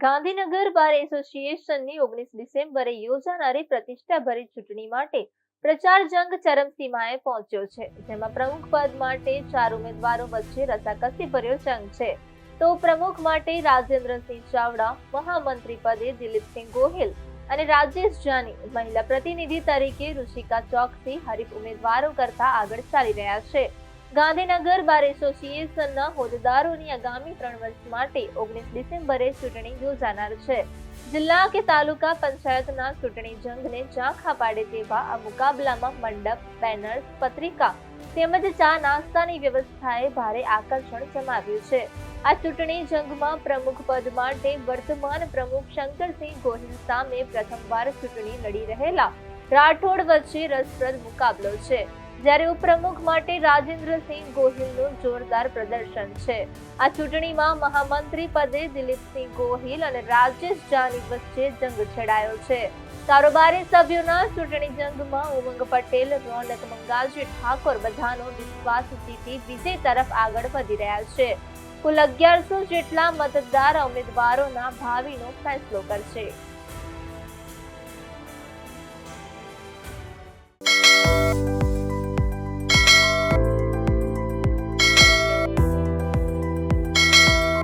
ગાંધીનગર બાર એસોસિએશનની 19 ડિસેમ્બરે યોજાનારી પ્રતિષ્ઠાભરી ચૂંટણી માટે પ્રચાર જંગ ચરમસીમાએ પહોંચ્યો છે, જેમાં પ્રમુખ પદ માટે 4 ઉમેદવારો વચ્ચે રસાકસીભર્યો જંગ છે. તો પ્રમુખ માટે રાજેન્દ્રસિંહ ચાવડા, મહામંત્રી પદે દિલીપસિંહ ગોહિલ અને રાજેશ જાની, મહિલા પ્રતિનિધિ તરીકે ઋષિકા ચોકસી હરીફ ઉમેદવારો કરતા આગળ ચાલી રહ્યા છે. ગાંધીનગર બાર એસોસિએશનના હોદ્દેદારોની આગામી 3 વર્ષ માટે 19 ડિસેમ્બરે ચૂંટણી યોજાનાર છે. જિલ્લા કે તાલુકા પંચાયતના ચૂંટણી જંગને ઝાંખા પાડે તેવા આ મુકાબલામાં મંડપ, બેનર્સ, પત્રિકા તેમજ ચા નાસ્તાની વ્યવસ્થાએ ભારે આકર્ષણ જમાવ્યું છે. આ ચૂંટણી જંગમાં પ્રમુખ પદ માટે વર્તમાન પ્રમુખ શંકરસિંહ ગોહિલ સામે પ્રથમવાર ચૂંટણી લડી રહેલા રાઠોડ વચ્ચે રસપ્રદ મુકાબલો છે, જ્યારે ઉપપ્રમુખ માટે રાજેન્દ્રસિંહ ગોહિલનું જોરદાર પ્રદર્શન છે. આ ચૂંટણીમાં મહામંત્રી પદે દિલીપસિંહ ગોહિલ અને રાજેશ જાની વચ્ચે જંગ છેડાયો છે. કારોબારી સભ્યોના ચૂંટણી જંગમાં ઉમંગ પટેલ, રોનક મંગાજી ઠાકોર બધાનો વિશ્વાસ જીતી વિજય તરફ આગળ વધી રહ્યા છે. કુલ 1100 જેટલા મતદાર ઉમેદવારોના ભાવિનો ફેસલો કરશે.